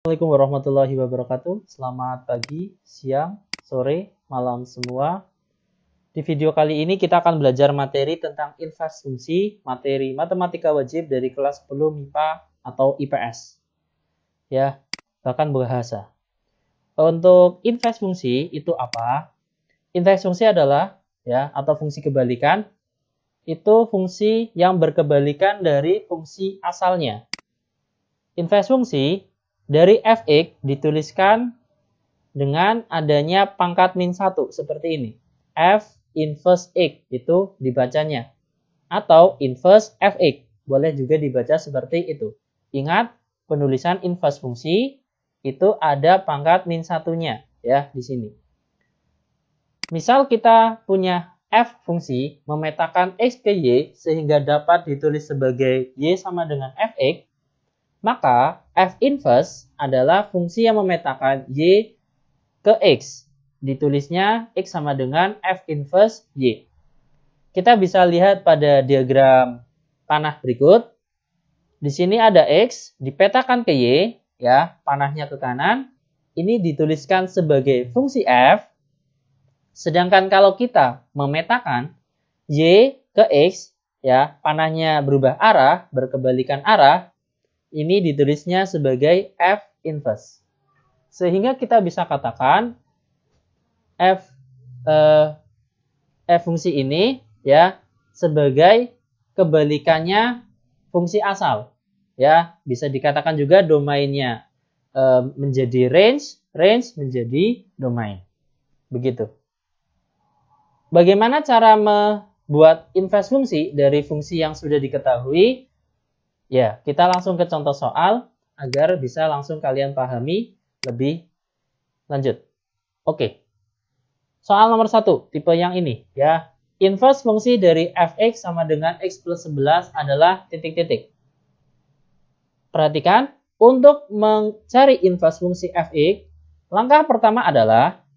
Assalamualaikum warahmatullahi wabarakatuh. Selamat pagi, siang, sore, malam semua. Di video kali ini kita akan belajar materi tentang inverse fungsi, materi matematika wajib dari kelas 10 MIPA atau IPS. Ya, bahkan bahasa. Untuk inverse fungsi itu apa? Inverse fungsi adalah atau fungsi kebalikan. Itu fungsi yang berkebalikan dari fungsi asalnya. Inverse fungsi dari fx dituliskan dengan adanya pangkat min 1 seperti ini. F inverse x itu dibacanya. Atau inverse fx. Boleh juga dibaca seperti itu. Ingat, penulisan inverse fungsi itu ada pangkat min 1-nya ya di sini. Misal kita punya f fungsi memetakan x ke y sehingga dapat ditulis sebagai y sama dengan fx. Maka f inverse adalah fungsi yang memetakan y ke x. Ditulisnya x sama dengan f inverse y. Kita bisa lihat pada diagram panah berikut. Di sini ada x, dipetakan ke y, ya, panahnya ke kanan. Ini dituliskan sebagai fungsi f. Sedangkan kalau kita memetakan y ke x, ya, panahnya berubah arah, berkebalikan arah. Ini ditulisnya sebagai f inverse. Sehingga kita bisa katakan f fungsi ini ya sebagai kebalikannya fungsi asal. Ya, bisa dikatakan juga domainnya menjadi range menjadi domain. Begitu. Bagaimana cara membuat inverse fungsi dari fungsi yang sudah diketahui? Ya, kita langsung ke contoh soal agar bisa langsung kalian pahami lebih lanjut. Oke. Soal nomor 1, tipe yang ini ya. Inverse fungsi dari fx sama dengan x plus 11 adalah titik-titik. Perhatikan, untuk mencari inverse fungsi fx, langkah pertama adalah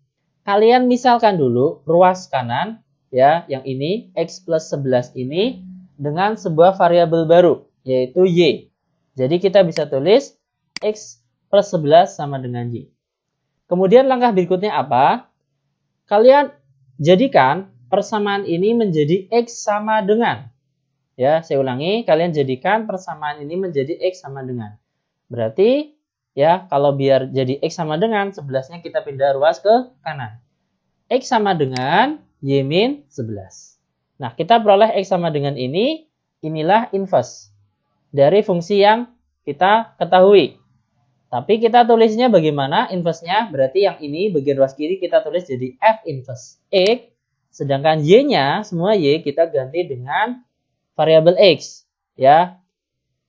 kalian misalkan dulu ruas kanan ya, yang ini x plus 11 ini dengan sebuah variabel baru yaitu y. Jadi kita bisa tulis x plus 11 sama dengan y. Kemudian langkah berikutnya apa? Kalian jadikan persamaan ini menjadi x sama dengan. Ya, saya ulangi, kalian jadikan persamaan ini menjadi x sama dengan. Berarti ya, kalau biar jadi x sama dengan, 11-nya kita pindah ruas ke kanan. X sama dengan y min 11. Nah, kita peroleh x sama dengan ini, inilah inverse dari fungsi yang kita ketahui. Tapi kita tulisnya bagaimana inverse-nya? Berarti yang ini bagian ruas kiri kita tulis jadi f inverse x. Sedangkan y-nya, semua y kita ganti dengan variabel x. Ya.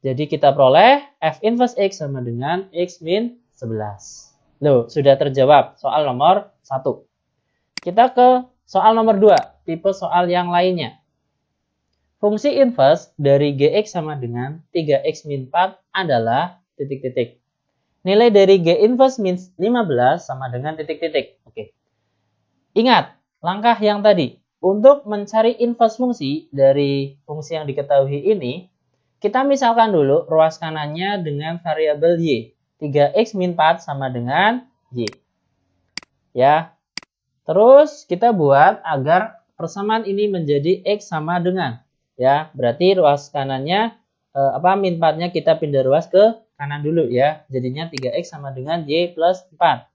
Jadi kita peroleh f inverse x sama dengan x min 11. Loh, sudah terjawab soal nomor 1. Kita ke soal nomor 2, tipe soal yang lainnya. Fungsi inverse dari gx sama dengan 3x min 4 adalah titik-titik. Nilai dari g inverse min 15 sama dengan titik-titik. Oke. Ingat, langkah yang tadi. Untuk mencari inverse fungsi dari fungsi yang diketahui ini, kita misalkan dulu ruas kanannya dengan variabel y. 3x min 4 sama dengan y. Ya. Terus kita buat agar persamaan ini menjadi x sama dengan. Ya, berarti ruas kanannya min 4-nya kita pindah ruas ke kanan dulu ya. Jadinya 3x sama dengan y plus 4.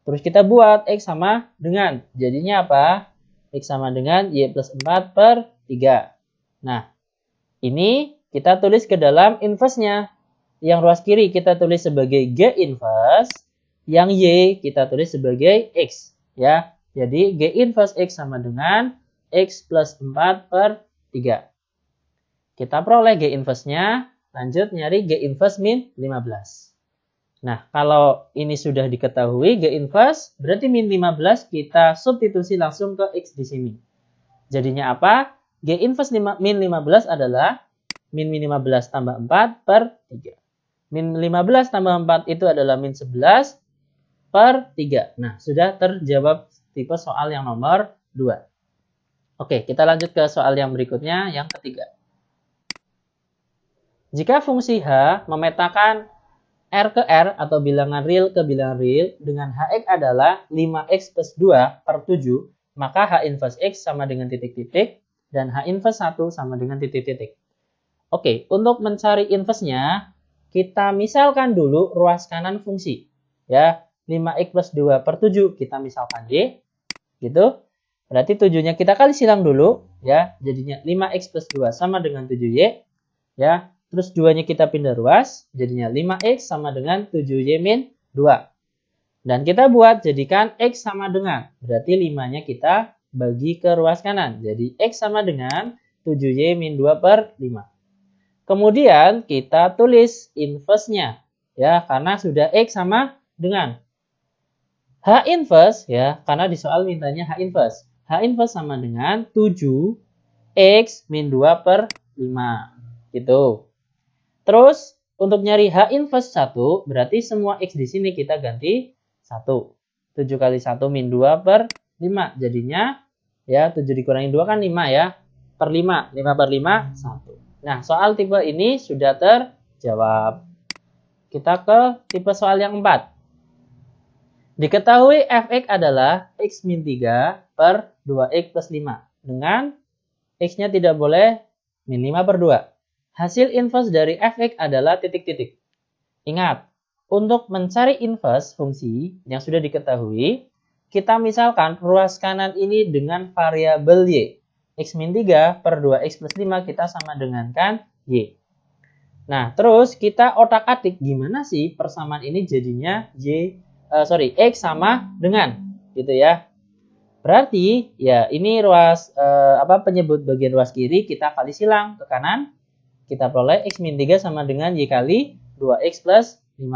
Terus kita buat x sama dengan. Jadinya apa? X sama dengan y plus 4 per 3. Nah, ini kita tulis ke dalam inverse-nya. Yang ruas kiri kita tulis sebagai g inverse. Yang y kita tulis sebagai x. Ya, jadi g inverse x sama dengan x plus 4 per 3. Kita peroleh G inverse-nya, lanjut nyari G inverse min 15. Nah, kalau ini sudah diketahui G inverse, berarti min 15 kita substitusi langsung ke X di sini. Jadinya apa? G inverse min 15 adalah min 15 tambah 4 per 3. Min 15 tambah 4 itu adalah min 11 per 3. Nah, sudah terjawab tipe soal yang nomor 2. Oke, kita lanjut ke soal yang berikutnya, yang ketiga. Jika fungsi h memetakan R ke R atau bilangan real ke bilangan real dengan Hx adalah 5x plus 2 per 7, maka H inverse X sama dengan titik-titik dan H inverse 1 sama dengan titik-titik. Oke, untuk mencari inverse-nya, kita misalkan dulu ruas kanan fungsi. Ya, 5x plus 2 per 7 kita misalkan Y, gitu. Berarti 7-nya kita kali silang dulu, ya. Jadinya 5x plus 2 sama dengan 7Y, ya. Terus 2-nya kita pindah ruas, jadinya 5x sama dengan 7y min 2. Dan kita buat jadikan x sama dengan, berarti 5-nya kita bagi ke ruas kanan. Jadi x sama dengan 7y min 2 per 5. Kemudian kita tulis inverse-nya, ya, karena sudah x sama dengan. H inverse, ya, karena di soal mintanya H inverse. H inverse sama dengan 7x min 2 per 5. Gitu. Terus, untuk nyari H inverse 1, berarti semua X di sini kita ganti 1. 7 kali 1 min 2 per 5. Jadinya, ya 7 dikurangi 2 kan 5 ya. Per 5. 5 per 5, 1. Nah, soal tipe ini sudah terjawab. Kita ke tipe soal yang 4. Diketahui Fx adalah X min 3 per 2X plus 5. Dengan X-nya tidak boleh min 5 per 2. Hasil inverse dari Fx adalah titik-titik. Ingat, untuk mencari inverse fungsi yang sudah diketahui, kita misalkan ruas kanan ini dengan variabel Y. X min 3 per 2X plus 5 kita sama dengan kan Y. Nah, terus kita otak-atik gimana sih persamaan ini jadinya X sama dengan, gitu ya. Berarti, ya ini ruas, penyebut bagian ruas kiri kita kali silang ke kanan. Kita peroleh X min 3 sama dengan Y kali 2X plus 5.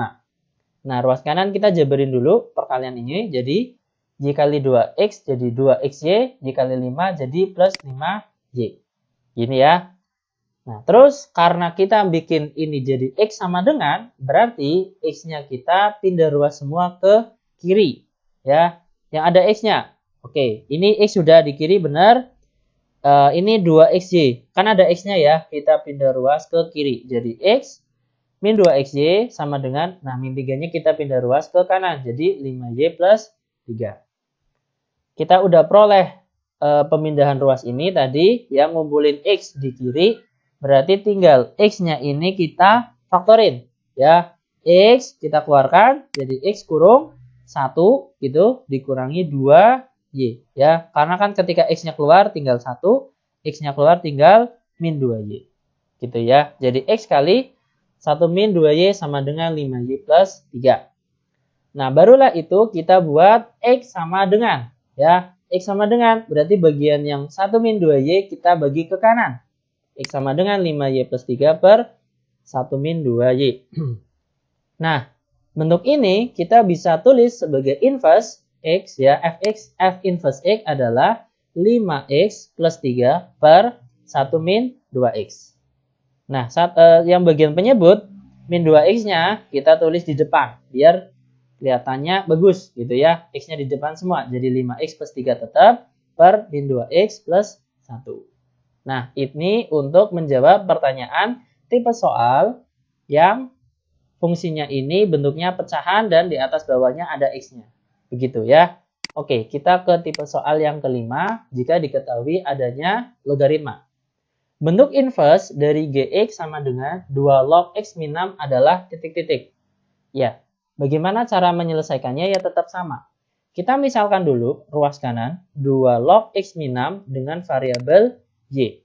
Nah, ruas kanan kita jabarin dulu perkalian ini. Jadi, Y kali 2X jadi 2XY. Y kali 5 jadi plus 5Y. Gini ya. Nah, terus karena kita bikin ini jadi X sama dengan, berarti X-nya kita pindah ruas semua ke kiri. Ya, yang ada X-nya. Oke, ini X sudah di kiri benar. Ini 2XY. Kan ada X-nya ya. Kita pindah ruas ke kiri. Jadi X min 2XY sama dengan, nah min 3-nya kita pindah ruas ke kanan. Jadi 5Y plus 3. Kita udah peroleh pemindahan ruas ini tadi. Yang ngumpulin X di kiri. Berarti tinggal X-nya ini kita faktorin. Ya, X kita keluarkan. Jadi X kurung 1 gitu. Dikurangi 2. Y, ya, karena kan ketika X-nya keluar tinggal 1, X-nya keluar tinggal min 2Y, gitu ya. Jadi X kali 1 min 2Y sama dengan 5Y plus 3. Nah, barulah itu kita buat X sama dengan, ya. X sama dengan, berarti bagian yang 1 min 2Y kita bagi ke kanan. X sama dengan 5Y plus 3 per 1 min 2Y. Nah, bentuk ini kita bisa tulis sebagai inverse X, ya, F inverse X adalah 5X plus 3 per 1 min 2X. Nah, yang bagian penyebut, min 2X-nya kita tulis di depan, biar kelihatannya bagus, gitu ya. X-nya di depan semua, jadi 5X plus 3 tetap, per min 2X plus 1. Nah, ini untuk menjawab pertanyaan tipe soal yang fungsinya ini bentuknya pecahan dan di atas bawahnya ada X-nya. Begitu ya. Oke, kita ke tipe soal yang kelima jika diketahui adanya logaritma. Bentuk inverse dari Gx sama dengan 2 log X min 6 adalah titik-titik. Ya, bagaimana cara menyelesaikannya ya tetap sama. Kita misalkan dulu ruas kanan 2 log X min 6 dengan variabel Y.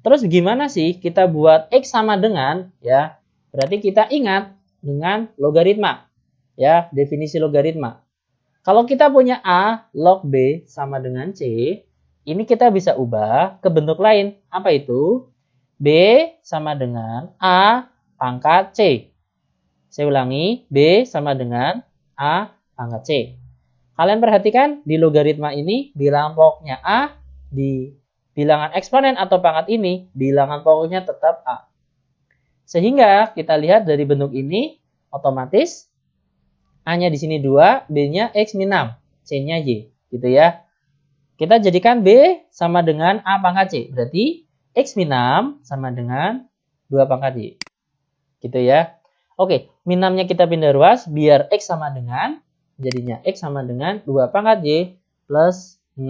Terus gimana sih kita buat X sama dengan, ya, berarti kita ingat dengan logaritma. Ya, definisi logaritma. Kalau kita punya A log B sama dengan C, ini kita bisa ubah ke bentuk lain. Apa itu? B sama dengan A pangkat C. Saya ulangi, B sama dengan A pangkat C. Kalian perhatikan di logaritma ini bilangan pokoknya A, di bilangan eksponen atau pangkat ini bilangan pokoknya tetap A. Sehingga kita lihat dari bentuk ini otomatis A-nya di sini 2, B-nya X min 6, C-nya Y, gitu ya. Kita jadikan B sama dengan A pangkat C, berarti X min 6 sama dengan 2 pangkat Y. Gitu ya. Oke, min 6-nya kita pindah ruas biar X sama dengan, jadinya X sama dengan 2 pangkat Y plus 6.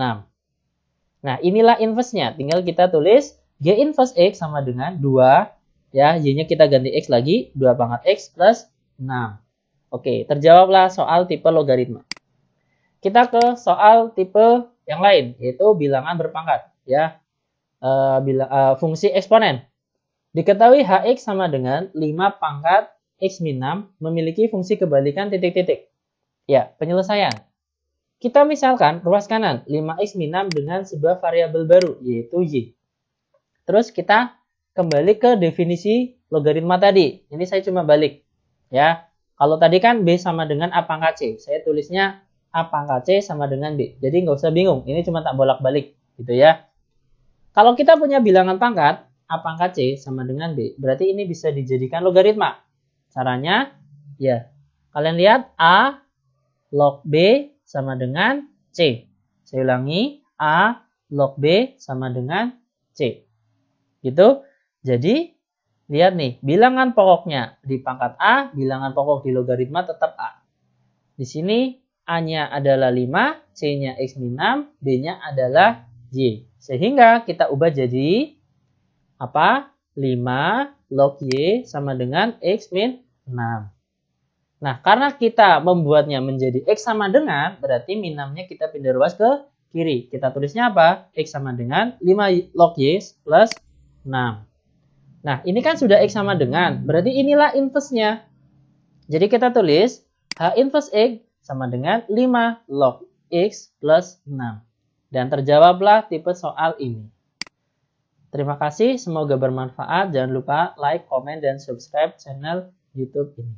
Nah, inilah inverse-nya. Tinggal kita tulis Y inverse X sama dengan 2. Ya, Y-nya kita ganti X lagi. 2 pangkat X plus 6. Oke, terjawablah soal tipe logaritma. Kita ke soal tipe yang lain, yaitu bilangan berpangkat. Ya, fungsi eksponen. Diketahui Hx sama dengan 5 pangkat X min 6 memiliki fungsi kebalikan titik-titik. Ya, penyelesaian. Kita misalkan ruas kanan 5x min 6 dengan sebuah variabel baru, yaitu Y. Terus kita kembali ke definisi logaritma tadi. Ini saya cuma balik. Ya, kalau tadi kan B sama dengan A pangkat C. Saya tulisnya A pangkat C sama dengan B. Jadi nggak usah bingung, ini cuma tak bolak-balik. Gitu ya. Kalau kita punya bilangan pangkat, A pangkat C sama dengan B, berarti ini bisa dijadikan logaritma. Caranya, ya, kalian lihat A log B sama dengan C. Saya ulangi, A log B sama dengan C. Gitu. Jadi, lihat nih, bilangan pokoknya di pangkat A, bilangan pokok di logaritma tetap A. Di sini, A-nya adalah 5, C-nya X min 6, B-nya adalah Y. Sehingga kita ubah jadi apa? 5 log Y sama dengan X min 6. Nah, karena kita membuatnya menjadi X sama dengan, berarti min 6-nya kita pindah ruas ke kiri. Kita tulisnya apa? X sama dengan 5 log Y plus 6. Nah, ini kan sudah X sama dengan, berarti inilah inverse-nya. Jadi kita tulis H inverse X sama dengan 5 log X plus 6. Dan terjawablah tipe soal ini. Terima kasih, semoga bermanfaat. Jangan lupa like, komen, dan subscribe channel YouTube ini.